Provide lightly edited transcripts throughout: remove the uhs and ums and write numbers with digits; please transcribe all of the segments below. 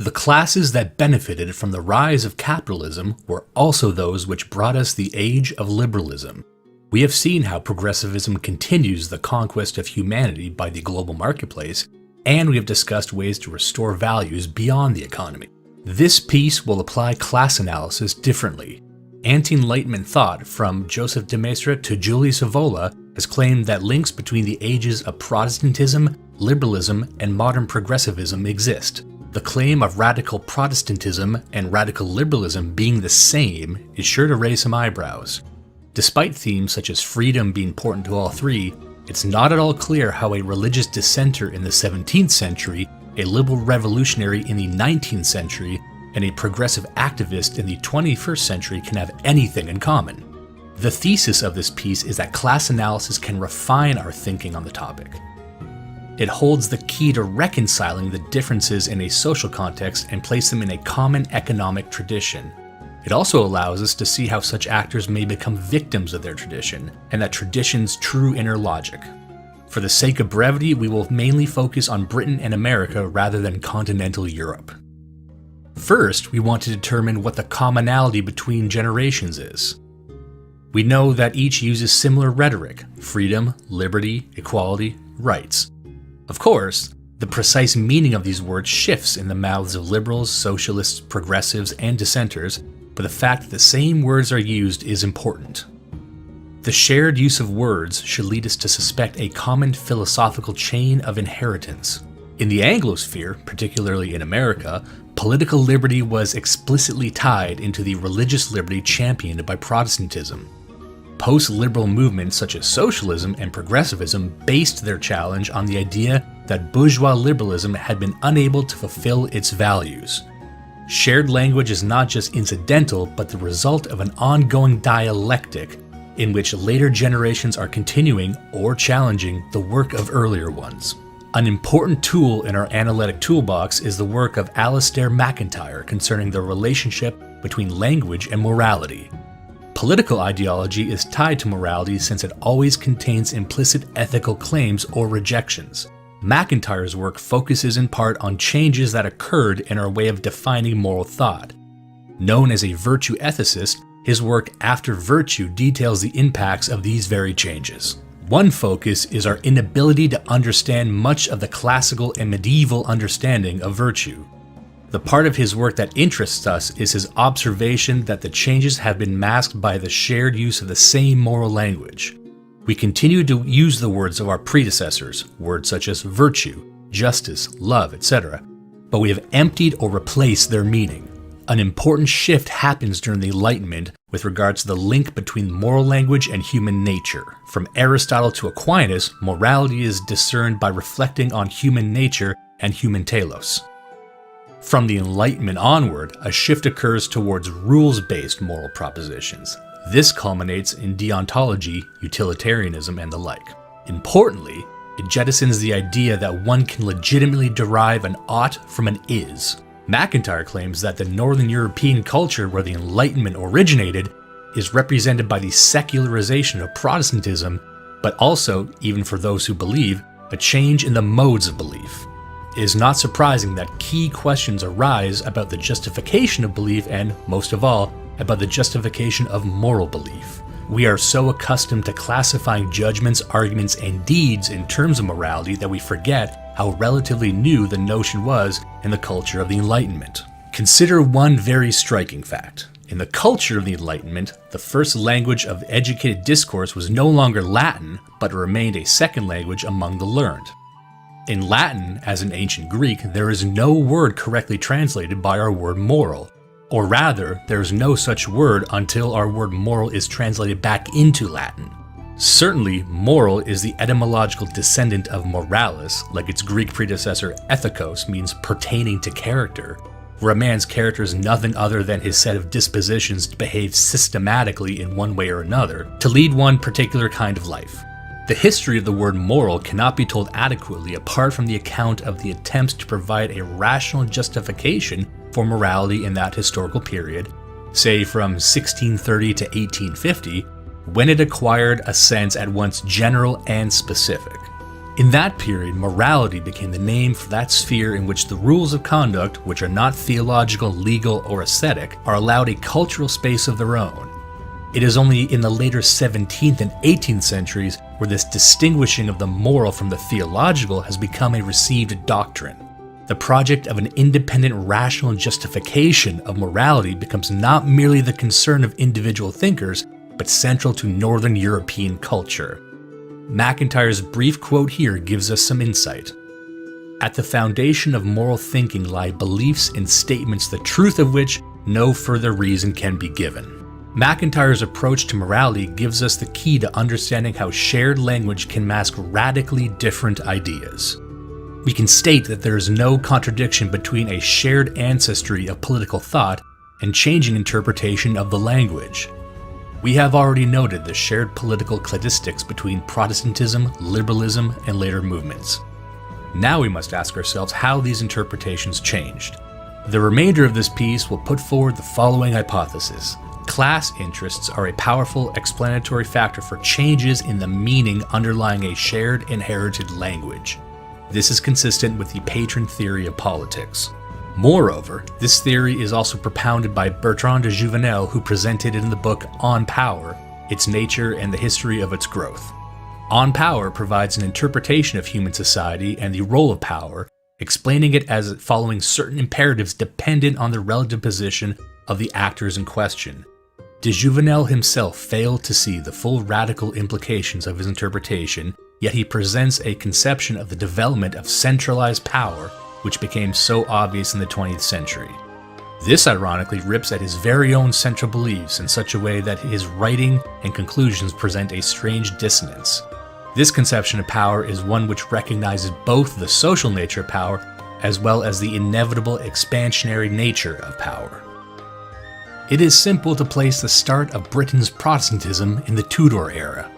The classes that benefited from the rise of capitalism were also those which brought us the age of liberalism. We have seen how progressivism continues the conquest of humanity by the global marketplace, and we have discussed ways to restore values beyond the economy. This piece will apply class analysis differently. Anti-Enlightenment thought, from Joseph de Maistre to Julius Evola, has claimed that links between the ages of Protestantism, liberalism, and modern progressivism exist. The claim of radical Protestantism and radical liberalism being the same is sure to raise some eyebrows. Despite themes such as freedom being important to all three, it's not at all clear how a religious dissenter in the 17th century, a liberal revolutionary in the 19th century, and a progressive activist in the 21st century can have anything in common. The thesis of this piece is that class analysis can refine our thinking on the topic. It holds the key to reconciling the differences in a social context and place them in a common economic tradition. It also allows us to see how such actors may become victims of their tradition, and that tradition's true inner logic. For the sake of brevity, we will mainly focus on Britain and America rather than continental Europe. First, we want to determine what the commonality between generations is. We know that each uses similar rhetoric: freedom, liberty, equality, rights. Of course, the precise meaning of these words shifts in the mouths of liberals, socialists, progressives, and dissenters, but the fact that the same words are used is important. The shared use of words should lead us to suspect a common philosophical chain of inheritance. In the Anglosphere, particularly in America, political liberty was explicitly tied into the religious liberty championed by Protestantism. Post-liberal movements such as socialism and progressivism based their challenge on the idea that bourgeois liberalism had been unable to fulfill its values. Shared language is not just incidental, but the result of an ongoing dialectic in which later generations are continuing or challenging the work of earlier ones. An important tool in our analytic toolbox is the work of Alasdair MacIntyre concerning the relationship between language and morality. Political ideology is tied to morality since it always contains implicit ethical claims or rejections. MacIntyre's work focuses in part on changes that occurred in our way of defining moral thought. Known as a virtue ethicist, his work After Virtue details the impacts of these very changes. One focus is our inability to understand much of the classical and medieval understanding of virtue. The part of his work that interests us is his observation that the changes have been masked by the shared use of the same moral language. We continue to use the words of our predecessors, words such as virtue, justice, love, etc., but we have emptied or replaced their meaning. An important shift happens during the Enlightenment with regards to the link between moral language and human nature. From Aristotle to Aquinas, morality is discerned by reflecting on human nature and human telos. From the Enlightenment onward, a shift occurs towards rules-based moral propositions. This culminates in deontology, utilitarianism, and the like. Importantly, it jettisons the idea that one can legitimately derive an ought from an is. MacIntyre claims that the Northern European culture where the Enlightenment originated is represented by the secularization of Protestantism, but also, even for those who believe, a change in the modes of belief. It is not surprising that key questions arise about the justification of belief and, most of all, about the justification of moral belief. We are so accustomed to classifying judgments, arguments, and deeds in terms of morality that we forget how relatively new the notion was in the culture of the Enlightenment. Consider one very striking fact. In the culture of the Enlightenment, the first language of educated discourse was no longer Latin, but remained a second language among the learned. In Latin, as in ancient Greek, there is no word correctly translated by our word moral. Or rather, there is no such word until our word moral is translated back into Latin. Certainly, moral is the etymological descendant of moralis, like its Greek predecessor ethikos means pertaining to character, where a man's character is nothing other than his set of dispositions to behave systematically in one way or another, to lead one particular kind of life. The history of the word moral cannot be told adequately apart from the account of the attempts to provide a rational justification for morality in that historical period, say from 1630 to 1850, when it acquired a sense at once general and specific. In that period, morality became the name for that sphere in which the rules of conduct, which are not theological, legal, or aesthetic, are allowed a cultural space of their own. It is only in the later 17th and 18th centuries where this distinguishing of the moral from the theological has become a received doctrine. The project of an independent rational justification of morality becomes not merely the concern of individual thinkers, but central to Northern European culture. MacIntyre's brief quote here gives us some insight. At the foundation of moral thinking lie beliefs and statements the truth of which no further reason can be given. MacIntyre's approach to morality gives us the key to understanding how shared language can mask radically different ideas. We can state that there is no contradiction between a shared ancestry of political thought and changing interpretation of the language. We have already noted the shared political cladistics between Protestantism, Liberalism, and later movements. Now we must ask ourselves how these interpretations changed. The remainder of this piece will put forward the following hypothesis. Class interests are a powerful explanatory factor for changes in the meaning underlying a shared inherited language. This is consistent with the patron theory of politics. Moreover, this theory is also propounded by Bertrand de Jouvenel, who presented it in the book On Power, Its Nature and the History of Its Growth. On Power provides an interpretation of human society and the role of power, explaining it as following certain imperatives dependent on the relative position of the actors in question. De Jouvenel himself failed to see the full radical implications of his interpretation, yet he presents a conception of the development of centralized power which became so obvious in the 20th century. This ironically rips at his very own central beliefs in such a way that his writing and conclusions present a strange dissonance. This conception of power is one which recognizes both the social nature of power as well as the inevitable expansionary nature of power. It is simple to place the start of Britain's Protestantism in the Tudor era.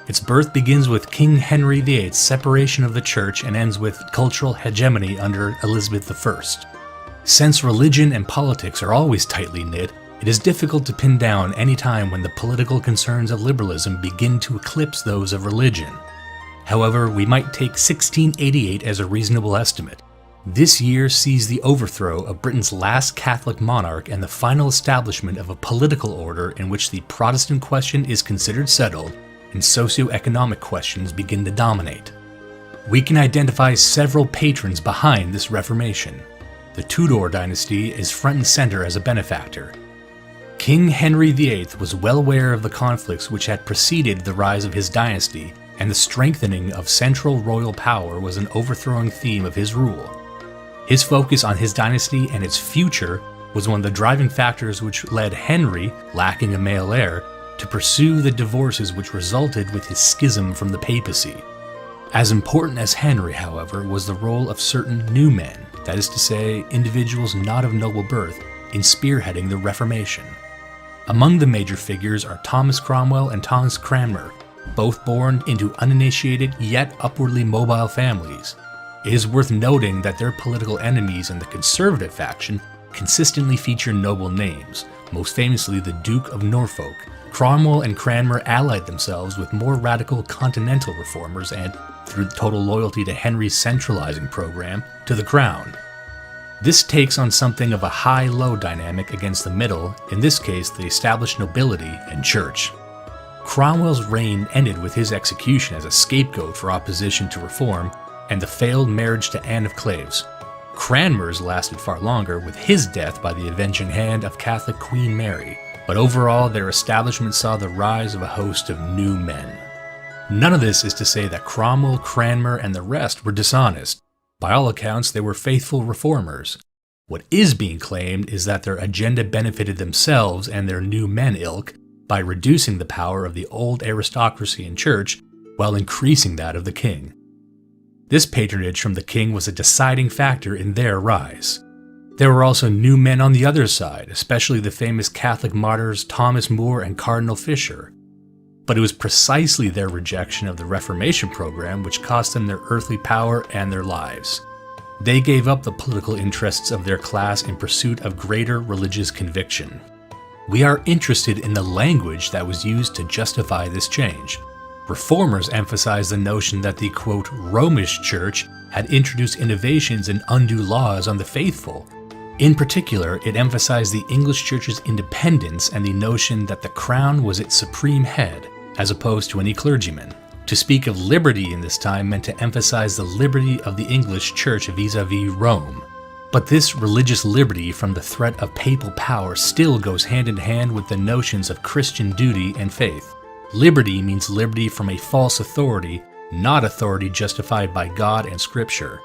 Its birth begins with King Henry VIII's separation of the church and ends with cultural hegemony under Elizabeth I. Since religion and politics are always tightly knit, it is difficult to pin down any time when the political concerns of liberalism begin to eclipse those of religion. However, we might take 1688 as a reasonable estimate. This year sees the overthrow of Britain's last Catholic monarch and the final establishment of a political order in which the Protestant question is considered settled and socio-economic questions begin to dominate. We can identify several patrons behind this reformation. The Tudor dynasty is front and center as a benefactor. King Henry VIII was well aware of the conflicts which had preceded the rise of his dynasty, and the strengthening of central royal power was an overthrowing theme of his rule. His focus on his dynasty and its future was one of the driving factors which led Henry, lacking a male heir, to pursue the divorces which resulted with his schism from the papacy. As important as Henry, however, was the role of certain new men, that is to say, individuals not of noble birth, in spearheading the Reformation. Among the major figures are Thomas Cromwell and Thomas Cranmer, both born into uninitiated yet upwardly mobile families. It is worth noting that their political enemies in the conservative faction consistently feature noble names, most famously the Duke of Norfolk. Cromwell and Cranmer allied themselves with more radical continental reformers and, through total loyalty to Henry's centralizing program, to the crown. This takes on something of a high-low dynamic against the middle, in this case the established nobility and church. Cromwell's reign ended with his execution as a scapegoat for opposition to reform, and the failed marriage to Anne of Cleves. Cranmer's lasted far longer, with his death by the avenging hand of Catholic Queen Mary, but overall their establishment saw the rise of a host of new men. None of this is to say that Cromwell, Cranmer, and the rest were dishonest. By all accounts, they were faithful reformers. What is being claimed is that their agenda benefited themselves and their new men ilk by reducing the power of the old aristocracy and church while increasing that of the king. This patronage from the king was a deciding factor in their rise. There were also new men on the other side, especially the famous Catholic martyrs Thomas More and Cardinal Fisher. But it was precisely their rejection of the Reformation program which cost them their earthly power and their lives. They gave up the political interests of their class in pursuit of greater religious conviction. We are interested in the language that was used to justify this change. Reformers emphasized the notion that the, quote, Romish Church had introduced innovations and undue laws on the faithful. In particular, it emphasized the English Church's independence and the notion that the crown was its supreme head, as opposed to any clergyman. To speak of liberty in this time meant to emphasize the liberty of the English Church vis-à-vis Rome. But this religious liberty from the threat of papal power still goes hand in hand with the notions of Christian duty and faith. Liberty means liberty from a false authority, not authority justified by God and Scripture.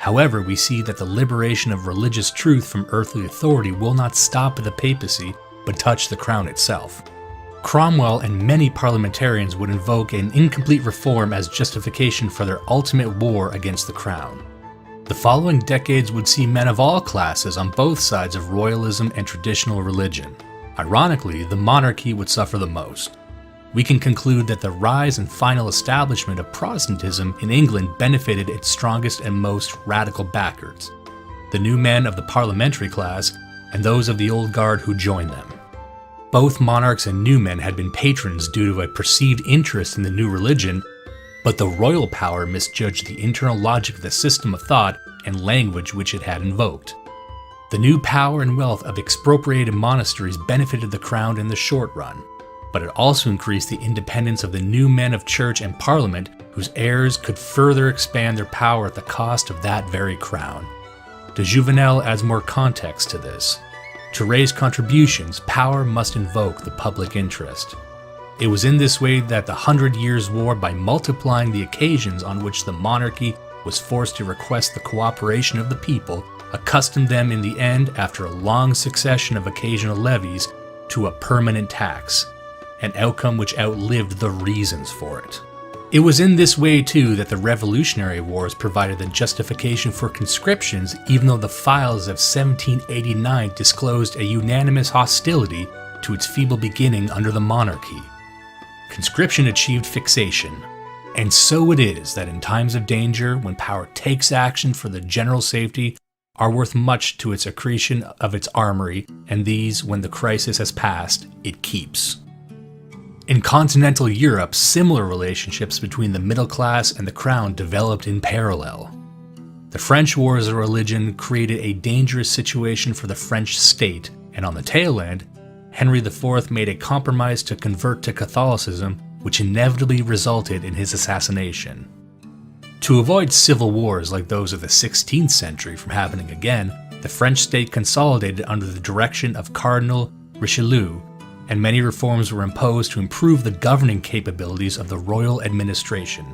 However, we see that the liberation of religious truth from earthly authority will not stop at the papacy, but touch the crown itself. Cromwell and many parliamentarians would invoke an incomplete reform as justification for their ultimate war against the crown. The following decades would see men of all classes on both sides of royalism and traditional religion. Ironically, the monarchy would suffer the most. We can conclude that the rise and final establishment of Protestantism in England benefited its strongest and most radical backers, the new men of the parliamentary class and those of the old guard who joined them. Both monarchs and new men had been patrons due to a perceived interest in the new religion, but the royal power misjudged the internal logic of the system of thought and language which it had invoked. The new power and wealth of expropriated monasteries benefited the crown in the short run, but it also increased the independence of the new men of church and parliament whose heirs could further expand their power at the cost of that very crown. De Jouvenel adds more context to this. To raise contributions, power must invoke the public interest. It was in this way that the 100 Years' War, by multiplying the occasions on which the monarchy was forced to request the cooperation of the people, accustomed them in the end, after a long succession of occasional levies, to a permanent tax, an outcome which outlived the reasons for it. It was in this way, too, that the Revolutionary Wars provided the justification for conscriptions, even though the files of 1789 disclosed a unanimous hostility to its feeble beginning under the monarchy. Conscription achieved fixation, and so it is that in times of danger, when power takes action for the general safety, are worth much to its accretion of its armory, and these, when the crisis has passed, it keeps. In continental Europe, similar relationships between the middle class and the crown developed in parallel. The French Wars of Religion created a dangerous situation for the French state, and on the tail end, Henry IV made a compromise to convert to Catholicism, which inevitably resulted in his assassination. To avoid civil wars like those of the 16th century from happening again, the French state consolidated under the direction of Cardinal Richelieu, and many reforms were imposed to improve the governing capabilities of the royal administration.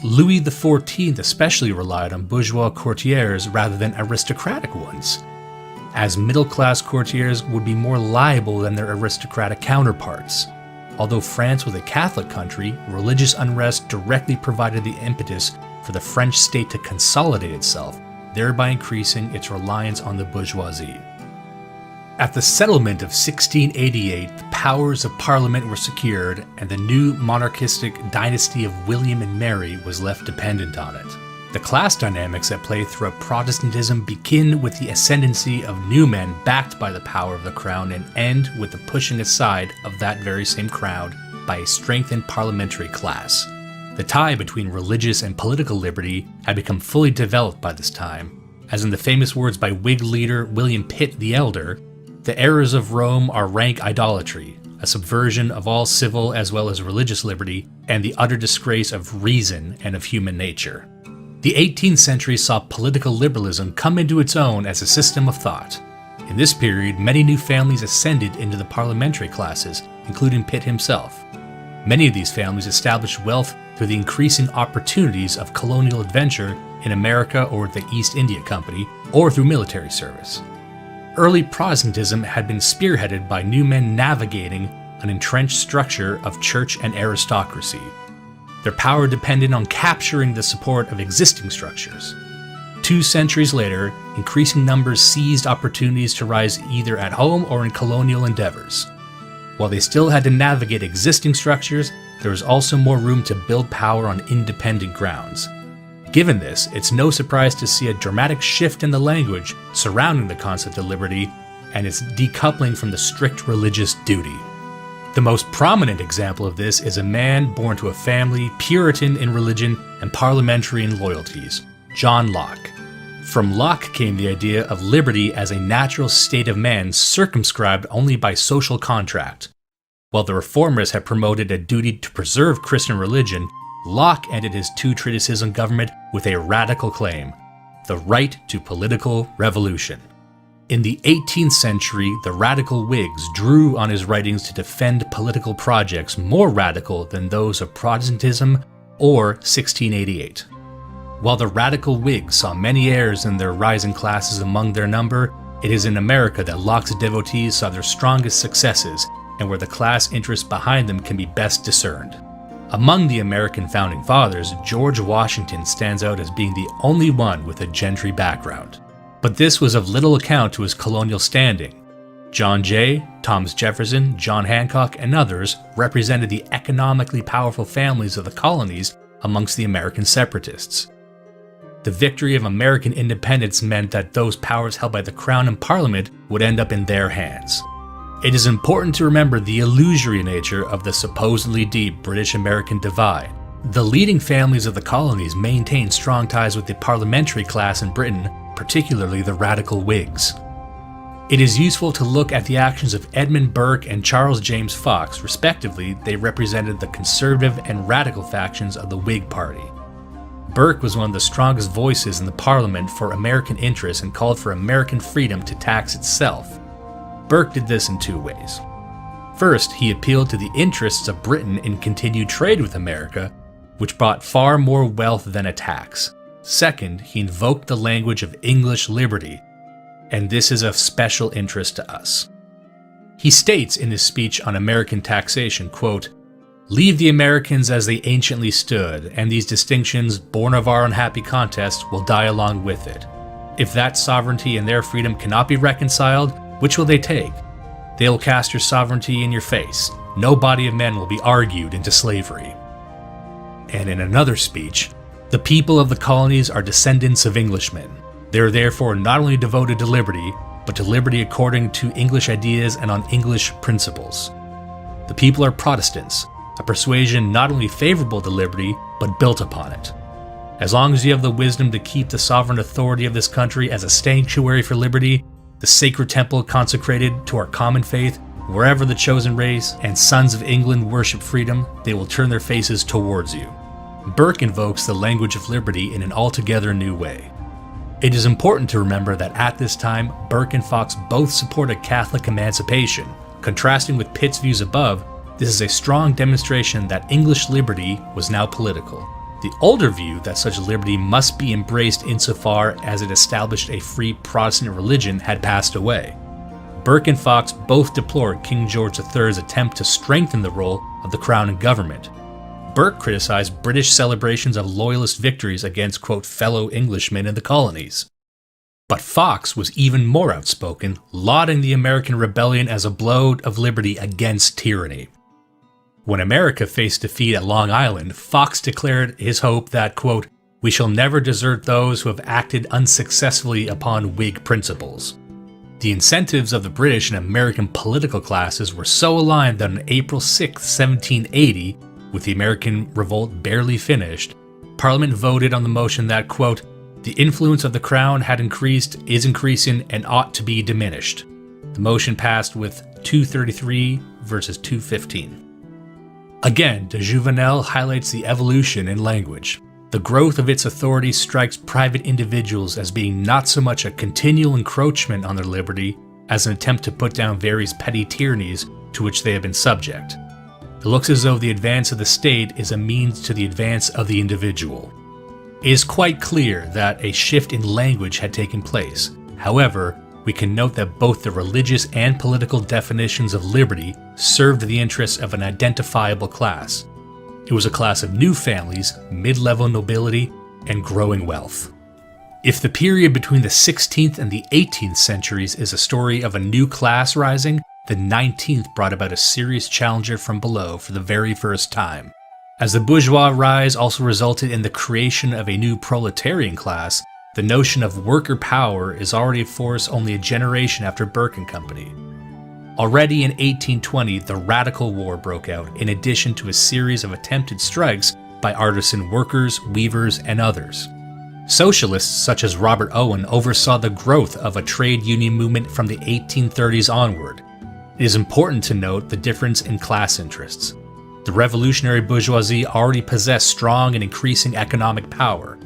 Louis XIV especially relied on bourgeois courtiers rather than aristocratic ones, as middle-class courtiers would be more liable than their aristocratic counterparts. Although France was a Catholic country, religious unrest directly provided the impetus for the French state to consolidate itself, thereby increasing its reliance on the bourgeoisie. At the settlement of 1688, the powers of Parliament were secured, and the new monarchistic dynasty of William and Mary was left dependent on it. The class dynamics at play throughout Protestantism begin with the ascendancy of new men backed by the power of the crown and end with the pushing aside of that very same crown by a strengthened parliamentary class. The tie between religious and political liberty had become fully developed by this time, as in the famous words by Whig leader William Pitt the Elder, "The errors of Rome are rank idolatry, a subversion of all civil as well as religious liberty, and the utter disgrace of reason and of human nature." The 18th century saw political liberalism come into its own as a system of thought. In this period, many new families ascended into the parliamentary classes, including Pitt himself. Many of these families established wealth through the increasing opportunities of colonial adventure in America or the East India Company, or through military service. Early Protestantism had been spearheaded by new men navigating an entrenched structure of church and aristocracy. Their power depended on capturing the support of existing structures. 2 centuries later, increasing numbers seized opportunities to rise either at home or in colonial endeavors. While they still had to navigate existing structures, there was also more room to build power on independent grounds. Given this, it's no surprise to see a dramatic shift in the language surrounding the concept of liberty and its decoupling from the strict religious duty. The most prominent example of this is a man born to a family Puritan in religion and parliamentary in loyalties, John Locke. From Locke came the idea of liberty as a natural state of man circumscribed only by social contract. While the reformers had promoted a duty to preserve Christian religion, Locke ended his two treatises on government with a radical claim: the right to political revolution. In the 18th century, the radical Whigs drew on his writings to defend political projects more radical than those of Protestantism or 1688. While the radical Whigs saw many heirs in their rising classes among their number, it is in America that Locke's devotees saw their strongest successes and where the class interests behind them can be best discerned. Among the American founding fathers, George Washington stands out as being the only one with a gentry background. But this was of little account to his colonial standing. John Jay, Thomas Jefferson, John Hancock, and others represented the economically powerful families of the colonies amongst the American separatists. The victory of American independence meant that those powers held by the Crown and Parliament would end up in their hands. It is important to remember the illusory nature of the supposedly deep British-American divide. The leading families of the colonies maintained strong ties with the parliamentary class in Britain, particularly the radical Whigs. It is useful to look at the actions of Edmund Burke and Charles James Fox, respectively. They represented the conservative and radical factions of the Whig Party. Burke was one of the strongest voices in the Parliament for American interests and called for American freedom to tax itself. Burke did this in two ways. First, he appealed to the interests of Britain in continued trade with America, which brought far more wealth than a tax. Second, he invoked the language of English liberty, and this is of special interest to us. He states in his speech on American taxation, quote, "Leave the Americans as they anciently stood, and these distinctions, born of our unhappy contest, will die along with it. If that sovereignty and their freedom cannot be reconciled, which will they take? They will cast your sovereignty in your face. No body of men will be argued into slavery." And in another speech, "The people of the colonies are descendants of Englishmen. They are therefore not only devoted to liberty, but to liberty according to English ideas and on English principles. The people are Protestants, a persuasion not only favorable to liberty, but built upon it. As long as you have the wisdom to keep the sovereign authority of this country as a sanctuary for liberty, the sacred temple consecrated to our common faith, wherever the chosen race and sons of England worship freedom, they will turn their faces towards you." Burke invokes the language of liberty in an altogether new way. It is important to remember that at this time, Burke and Fox both supported Catholic emancipation. Contrasting with Pitt's views above, this is a strong demonstration that English liberty was now political. The older view that such liberty must be embraced insofar as it established a free Protestant religion had passed away. Burke and Fox both deplored King George III's attempt to strengthen the role of the Crown and government. Burke criticized British celebrations of loyalist victories against, quote, fellow Englishmen in the colonies. But Fox was even more outspoken, lauding the American rebellion as a blow of liberty against tyranny. When America faced defeat at Long Island, Fox declared his hope that, quote, "We shall never desert those who have acted unsuccessfully upon Whig principles." The incentives of the British and American political classes were so aligned that on April 6, 1780, with the American revolt barely finished, Parliament voted on the motion that, quote, "The influence of the Crown had increased, is increasing, and ought to be diminished." The motion passed with 233 versus 215. Again, de Jouvenel highlights the evolution in language. The growth of its authority strikes private individuals as being not so much a continual encroachment on their liberty as an attempt to put down various petty tyrannies to which they have been subject. It looks as though the advance of the state is a means to the advance of the individual. It is quite clear that a shift in language had taken place. However, we can note that both the religious and political definitions of liberty served the interests of an identifiable class. It was a class of new families, mid-level nobility, and growing wealth. If the period between the 16th and the 18th centuries is a story of a new class rising, the 19th brought about a serious challenger from below for the very first time. As the bourgeois rise also resulted in the creation of a new proletarian class, the notion of worker power is already a force only a generation after Burke and Company. Already in 1820, the Radical War broke out, in addition to a series of attempted strikes by artisan workers, weavers, and others. Socialists such as Robert Owen oversaw the growth of a trade union movement from the 1830s onward. It is important to note the difference in class interests. The revolutionary bourgeoisie already possessed strong and increasing economic power.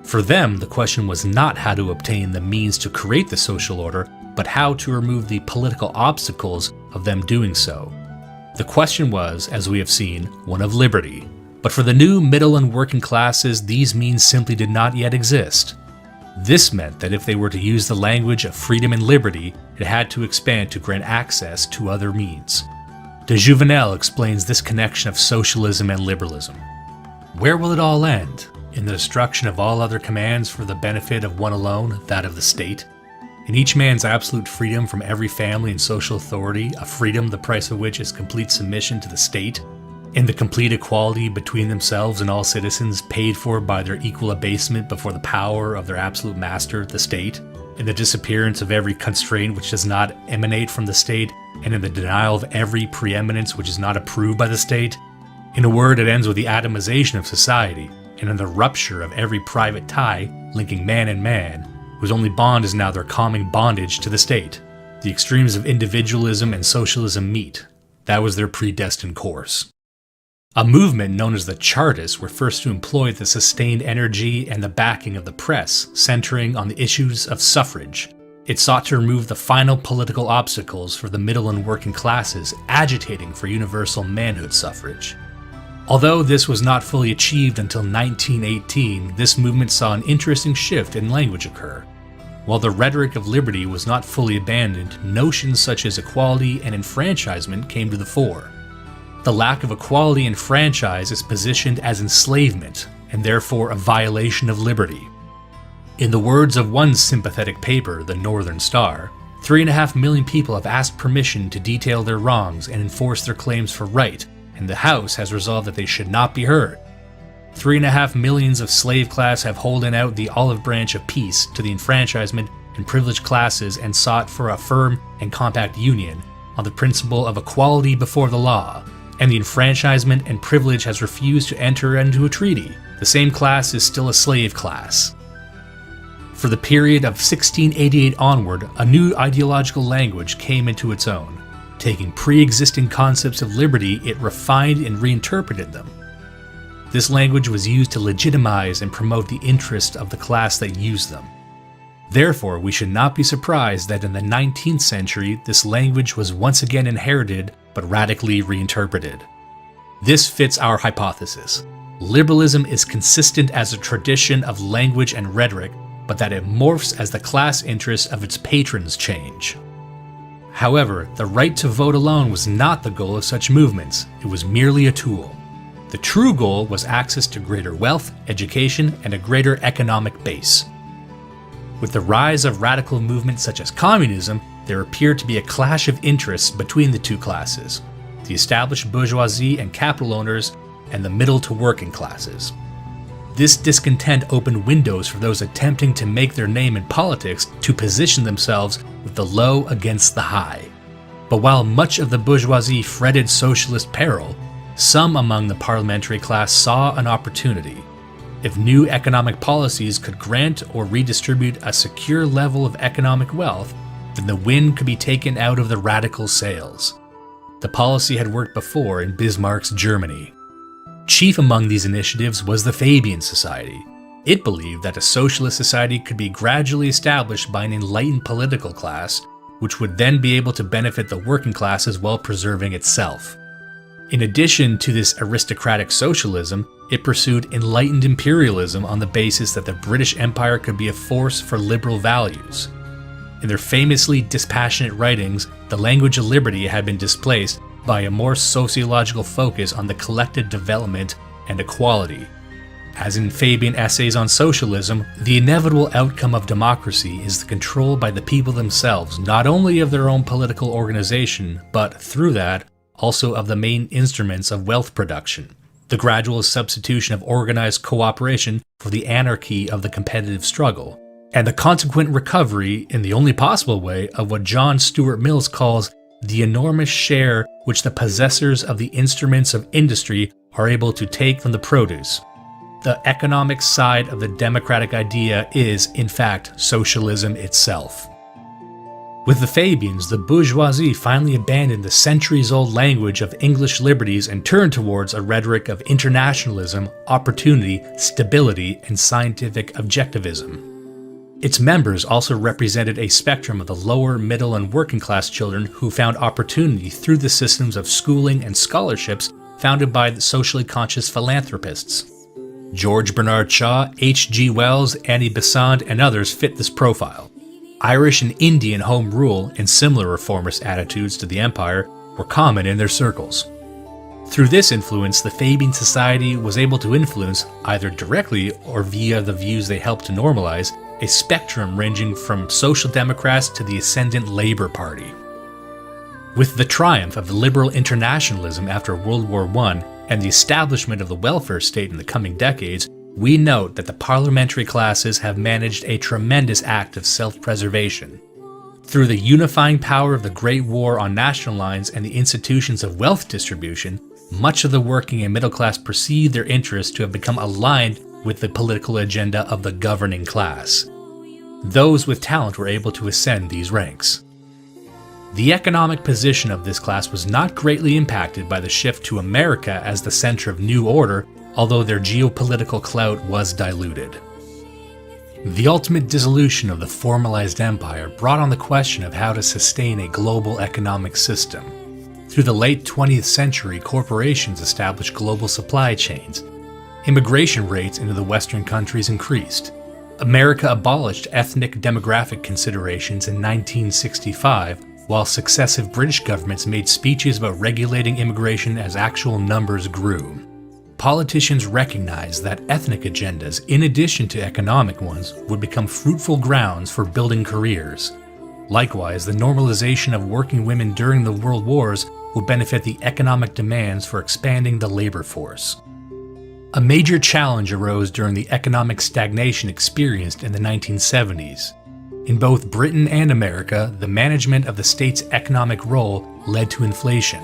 For them, the question was not how to obtain the means to create the social order, but how to remove the political obstacles of them doing so. The question was, as we have seen, one of liberty. But for the new middle and working classes, these means simply did not yet exist. This meant that if they were to use the language of freedom and liberty, it had to expand to grant access to other means. De Jouvenel explains this connection of socialism and liberalism. Where will it all end? In the destruction of all other commands for the benefit of one alone, that of the state? In each man's absolute freedom from every family and social authority, a freedom the price of which is complete submission to the state? In the complete equality between themselves and all citizens, paid for by their equal abasement before the power of their absolute master, the state? In the disappearance of every constraint which does not emanate from the state, and in the denial of every preeminence which is not approved by the state? In a word, it ends with the atomization of society, and in the rupture of every private tie linking man and man, whose only bond is now their common bondage to the state. The extremes of individualism and socialism meet. That was their predestined course. A movement known as the Chartists were first to employ the sustained energy and the backing of the press, centering on the issues of suffrage. It sought to remove the final political obstacles for the middle and working classes, agitating for universal manhood suffrage. Although this was not fully achieved until 1918, this movement saw an interesting shift in language occur. While the rhetoric of liberty was not fully abandoned, notions such as equality and enfranchisement came to the fore. The lack of equality and franchise is positioned as enslavement, and therefore a violation of liberty. In the words of one sympathetic paper, the Northern Star, 3.5 million people have asked permission to detail their wrongs and enforce their claims for right, and the House has resolved that they should not be heard. 3.5 million of slave class have holden out the olive branch of peace to the enfranchisement and privileged classes and sought for a firm and compact union on the principle of equality before the law, and the enfranchisement and privilege has refused to enter into a treaty. The same class is still a slave class. For the period of 1688 onward, a new ideological language came into its own. Taking pre-existing concepts of liberty, it refined and reinterpreted them. This language was used to legitimize and promote the interests of the class that used them. Therefore, we should not be surprised that in the 19th century, this language was once again inherited but radically reinterpreted. This fits our hypothesis. Liberalism is consistent as a tradition of language and rhetoric, but that it morphs as the class interests of its patrons change. However, the right to vote alone was not the goal of such movements, it was merely a tool. The true goal was access to greater wealth, education, and a greater economic base. With the rise of radical movements such as communism, there appeared to be a clash of interests between the two classes, the established bourgeoisie and capital owners, and the middle to working classes. This discontent opened windows for those attempting to make their name in politics to position themselves with the low against the high. But while much of the bourgeoisie fretted socialist peril, some among the parliamentary class saw an opportunity. If new economic policies could grant or redistribute a secure level of economic wealth, then the wind could be taken out of the radical sails. The policy had worked before in Bismarck's Germany. Chief among these initiatives was the Fabian Society. It believed that a socialist society could be gradually established by an enlightened political class, which would then be able to benefit the working classes while preserving itself. In addition to this aristocratic socialism, it pursued enlightened imperialism on the basis that the British Empire could be a force for liberal values. In their famously dispassionate writings, the language of liberty had been displaced by a more sociological focus on the collective development and equality. As in Fabian essays on socialism, the inevitable outcome of democracy is the control by the people themselves, not only of their own political organization, but through that, also of the main instruments of wealth production. The gradual substitution of organized cooperation for the anarchy of the competitive struggle, and the consequent recovery, in the only possible way, of what John Stuart Mills calls the enormous share which the possessors of the instruments of industry are able to take from the produce. The economic side of the democratic idea is, in fact, socialism itself. With the Fabians, the bourgeoisie finally abandoned the centuries-old language of English liberties and turned towards a rhetoric of internationalism, opportunity, stability, and scientific objectivism. Its members also represented a spectrum of the lower, middle, and working-class children who found opportunity through the systems of schooling and scholarships founded by the socially conscious philanthropists. George Bernard Shaw, H.G. Wells, Annie Besant, and others fit this profile. Irish and Indian home rule and similar reformist attitudes to the empire were common in their circles. Through this influence, the Fabian society was able to influence, either directly or via the views they helped to normalize, a spectrum ranging from social democrats to the ascendant Labour Party. With the triumph of liberal internationalism after World War I and the establishment of the welfare state in the coming decades, we note that the parliamentary classes have managed a tremendous act of self-preservation. Through the unifying power of the Great War on national lines and the institutions of wealth distribution, much of the working and middle class perceived their interests to have become aligned with the political agenda of the governing class. Those with talent were able to ascend these ranks. The economic position of this class was not greatly impacted by the shift to America as the center of new order, although their geopolitical clout was diluted. The ultimate dissolution of the formalized empire brought on the question of how to sustain a global economic system. Through the late 20th century, corporations established global supply chains. Immigration rates into the Western countries increased. America abolished ethnic demographic considerations in 1965, while successive British governments made speeches about regulating immigration as actual numbers grew. Politicians recognized that ethnic agendas, in addition to economic ones, would become fruitful grounds for building careers. Likewise, the normalization of working women during the World Wars would benefit the economic demands for expanding the labor force. A major challenge arose during the economic stagnation experienced in the 1970s. In both Britain and America, the management of the state's economic role led to inflation.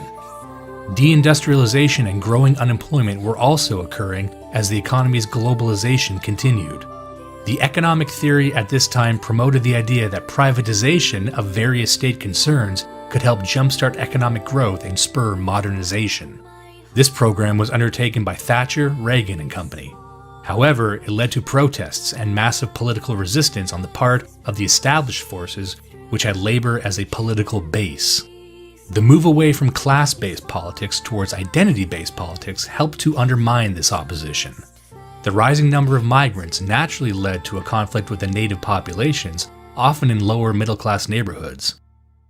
Deindustrialization and growing unemployment were also occurring as the economy's globalization continued. The economic theory at this time promoted the idea that privatization of various state concerns could help jumpstart economic growth and spur modernization. This program was undertaken by Thatcher, Reagan, and company. However, it led to protests and massive political resistance on the part of the established forces, which had labor as a political base. The move away from class-based politics towards identity-based politics helped to undermine this opposition. The rising number of migrants naturally led to a conflict with the native populations, often in lower middle-class neighborhoods.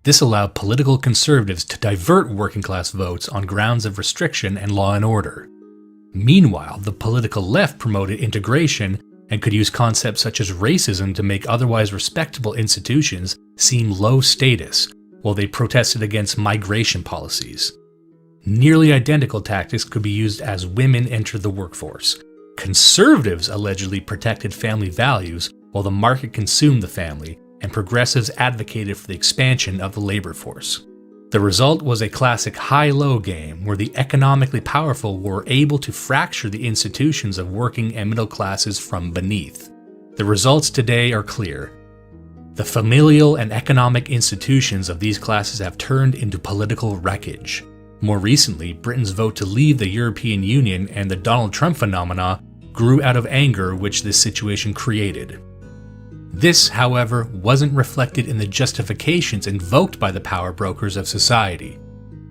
This allowed political conservatives to divert working-class votes on grounds of restriction and law and order. Meanwhile, the political left promoted integration and could use concepts such as racism to make otherwise respectable institutions seem low status, while they protested against migration policies. Nearly identical tactics could be used as women entered the workforce. Conservatives allegedly protected family values, while the market consumed the family, and progressives advocated for the expansion of the labor force. The result was a classic high-low game where the economically powerful were able to fracture the institutions of working and middle classes from beneath. The results today are clear. The familial and economic institutions of these classes have turned into political wreckage. More recently, Britain's vote to leave the European Union and the Donald Trump phenomena grew out of anger which this situation created. This, however, wasn't reflected in the justifications invoked by the power brokers of society.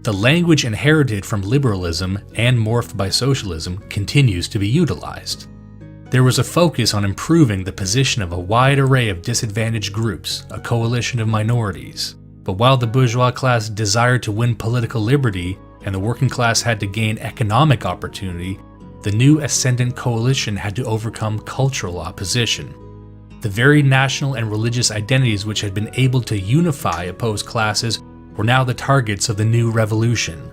The language inherited from liberalism and morphed by socialism continues to be utilized. There was a focus on improving the position of a wide array of disadvantaged groups, a coalition of minorities. But while the bourgeois class desired to win political liberty and the working class had to gain economic opportunity, the new ascendant coalition had to overcome cultural opposition. The very national and religious identities which had been able to unify opposed classes were now the targets of the new revolution.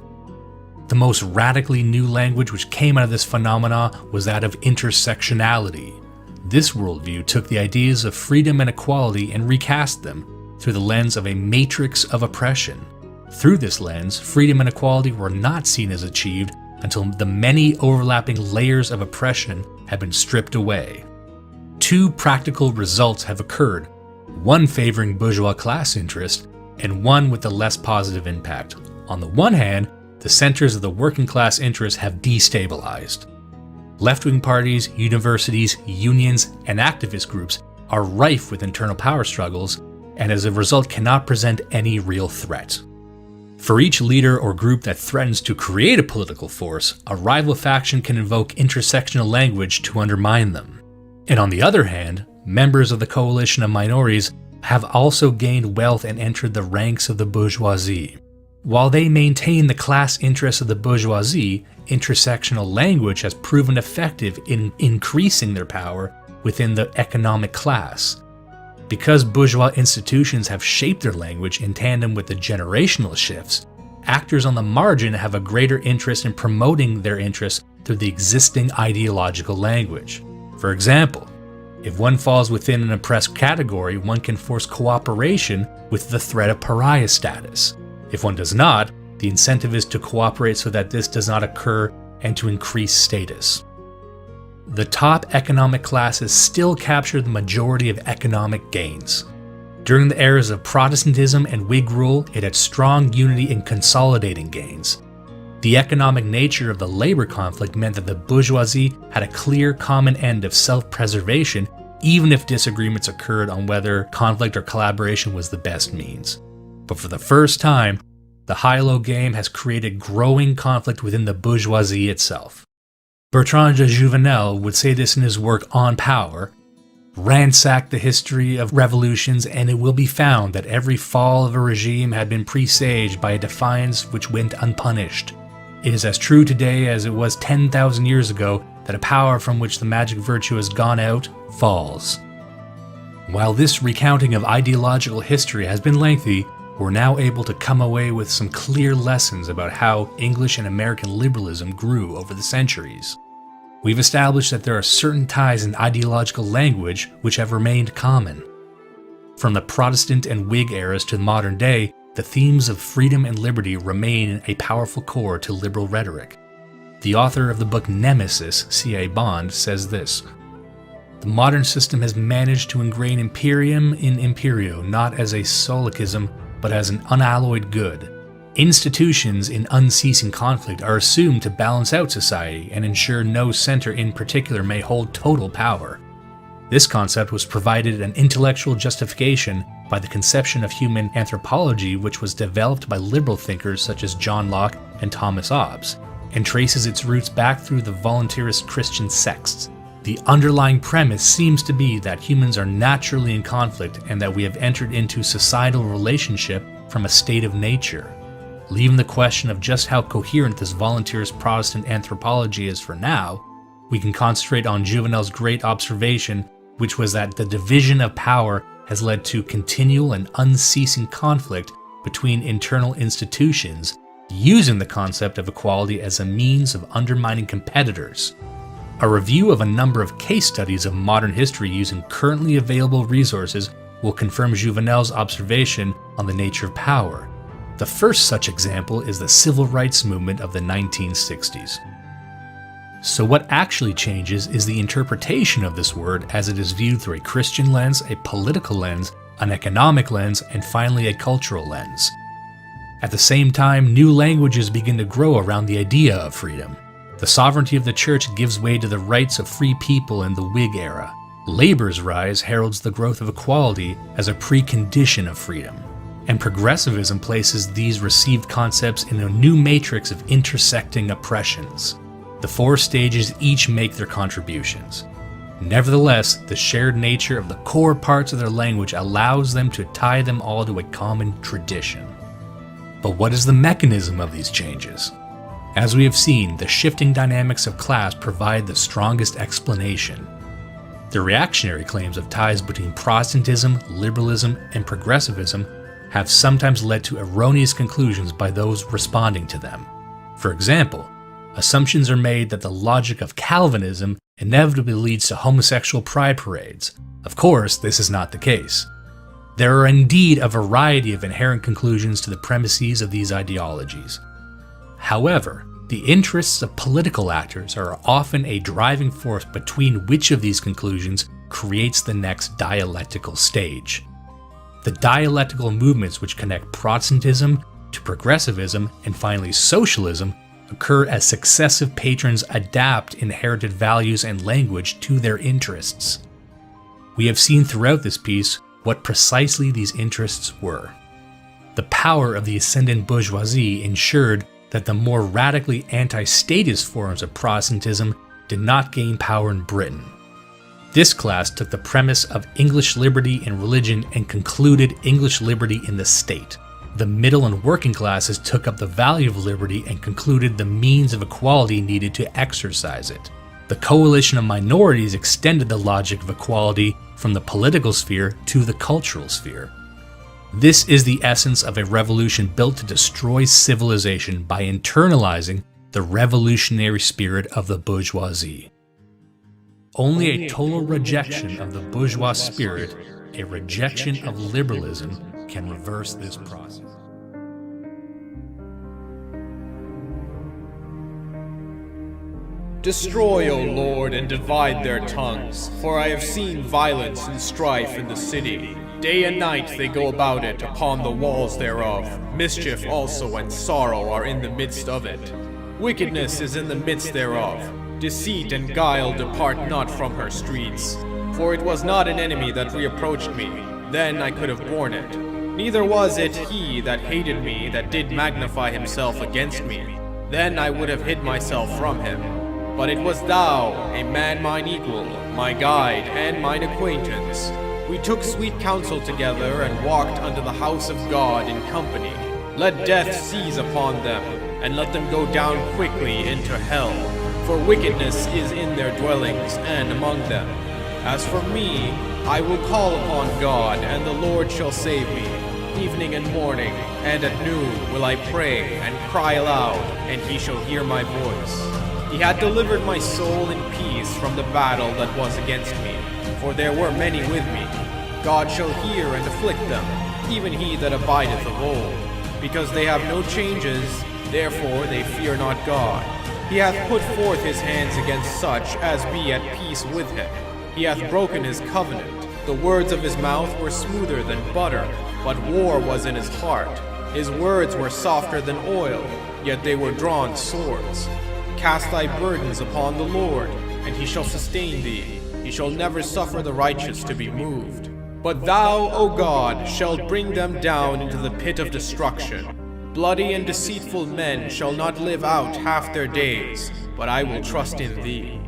The most radically new language which came out of this phenomena was that of intersectionality. This worldview took the ideas of freedom and equality and recast them through the lens of a matrix of oppression. Through this lens, freedom and equality were not seen as achieved until the many overlapping layers of oppression had been stripped away. Two practical results have occurred, one favoring bourgeois class interest and one with a less positive impact. On the one hand, the centers of the working class interest have destabilized. Left-wing parties, universities, unions, and activist groups are rife with internal power struggles and as a result cannot present any real threat. For each leader or group that threatens to create a political force, a rival faction can invoke intersectional language to undermine them. And on the other hand, members of the coalition of minorities have also gained wealth and entered the ranks of the bourgeoisie. While they maintain the class interests of the bourgeoisie, intersectional language has proven effective in increasing their power within the economic class. Because bourgeois institutions have shaped their language in tandem with the generational shifts, actors on the margin have a greater interest in promoting their interests through the existing ideological language. For example, if one falls within an oppressed category, one can force cooperation with the threat of pariah status. If one does not, the incentive is to cooperate so that this does not occur and to increase status. The top economic classes still capture the majority of economic gains. During the eras of Protestantism and Whig rule, it had strong unity in consolidating gains. The economic nature of the labor conflict meant that the bourgeoisie had a clear common end of self-preservation, even if disagreements occurred on whether conflict or collaboration was the best means. But for the first time, the high-low game has created growing conflict within the bourgeoisie itself. Bertrand de Jouvenel would say this in his work On Power: "Ransack the history of revolutions and it will be found that every fall of a regime had been presaged by a defiance which went unpunished. It is as true today as it was 10,000 years ago that a power from which the magic virtue has gone out falls." While this recounting of ideological history has been lengthy, we're now able to come away with some clear lessons about how English and American liberalism grew over the centuries. We've established that there are certain ties in ideological language which have remained common. From the Protestant and Whig eras to the modern day, the themes of freedom and liberty remain a powerful core to liberal rhetoric. The author of the book Nemesis, C.A. Bond, says this: "The modern system has managed to ingrain imperium in imperio not as a solecism, but as an unalloyed good. Institutions in unceasing conflict are assumed to balance out society and ensure no center in particular may hold total power. This concept was provided an intellectual justification by the conception of human anthropology which was developed by liberal thinkers such as John Locke and Thomas Hobbes, and traces its roots back through the voluntarist Christian sects. The underlying premise seems to be that humans are naturally in conflict and that we have entered into societal relationship from a state of nature. Leaving the question of just how coherent this voluntarist Protestant anthropology is for now, we can concentrate on Jouvenel's great observation, which was that the division of power has led to continual and unceasing conflict between internal institutions, using the concept of equality as a means of undermining competitors. A review of a number of case studies of modern history using currently available resources will confirm Jouvenel's observation on the nature of power. The first such example is the civil rights movement of the 1960s. So what actually changes is the interpretation of this word as it is viewed through a Christian lens, a political lens, an economic lens, and finally a cultural lens. At the same time, new languages begin to grow around the idea of freedom. The sovereignty of the church gives way to the rights of free people in the Whig era. Labor's rise heralds the growth of equality as a precondition of freedom. And progressivism places these received concepts in a new matrix of intersecting oppressions. The four stages each make their contributions. Nevertheless, the shared nature of the core parts of their language allows them to tie them all to a common tradition. But what is the mechanism of these changes? As we have seen, the shifting dynamics of class provide the strongest explanation. The reactionary claims of ties between Protestantism, liberalism, and progressivism have sometimes led to erroneous conclusions by those responding to them. For example, assumptions are made that the logic of Calvinism inevitably leads to homosexual pride parades. Of course, this is not the case. There are indeed a variety of inherent conclusions to the premises of these ideologies. However, the interests of political actors are often a driving force between which of these conclusions creates the next dialectical stage. The dialectical movements which connect Protestantism to Progressivism and finally Socialism occur as successive patrons adapt inherited values and language to their interests. We have seen throughout this piece what precisely these interests were. The power of the ascendant bourgeoisie ensured that the more radically anti-statist forms of Protestantism did not gain power in Britain. This class took the premise of English liberty in religion and concluded English liberty in the state. The middle and working classes took up the value of liberty and concluded the means of equality needed to exercise it. The coalition of minorities extended the logic of equality from the political sphere to the cultural sphere. This is the essence of a revolution built to destroy civilization by internalizing the revolutionary spirit of the bourgeoisie. Only a total rejection of the bourgeois spirit, a rejection of liberalism, can reverse this process. Destroy, O Lord, and divide their tongues, for I have seen violence and strife in the city. Day and night they go about it upon the walls thereof. Mischief also and sorrow are in the midst of it. Wickedness is in the midst thereof. Deceit and guile depart not from her streets. For it was not an enemy that reapproached me, then I could have borne it. Neither was it he that hated me that did magnify himself against me, then I would have hid myself from him. But it was thou, a man mine equal, my guide and mine acquaintance. We took sweet counsel together and walked unto the house of God in company. Let death seize upon them, and let them go down quickly into hell. For wickedness is in their dwellings and among them. As for me, I will call upon God, and the Lord shall save me. Evening and morning, and at noon will I pray and cry aloud, and he shall hear my voice. He hath delivered my soul in peace from the battle that was against me, for there were many with me. God shall hear and afflict them, even he that abideth of old. Because they have no changes, therefore they fear not God. He hath put forth his hands against such as be at peace with him. He hath broken his covenant. The words of his mouth were smoother than butter, but war was in his heart. His words were softer than oil, yet they were drawn swords. Cast thy burdens upon the Lord, and he shall sustain thee. He shall never suffer the righteous to be moved. But thou, O God, shalt bring them down into the pit of destruction. Bloody and deceitful men shall not live out half their days, but I will trust in thee.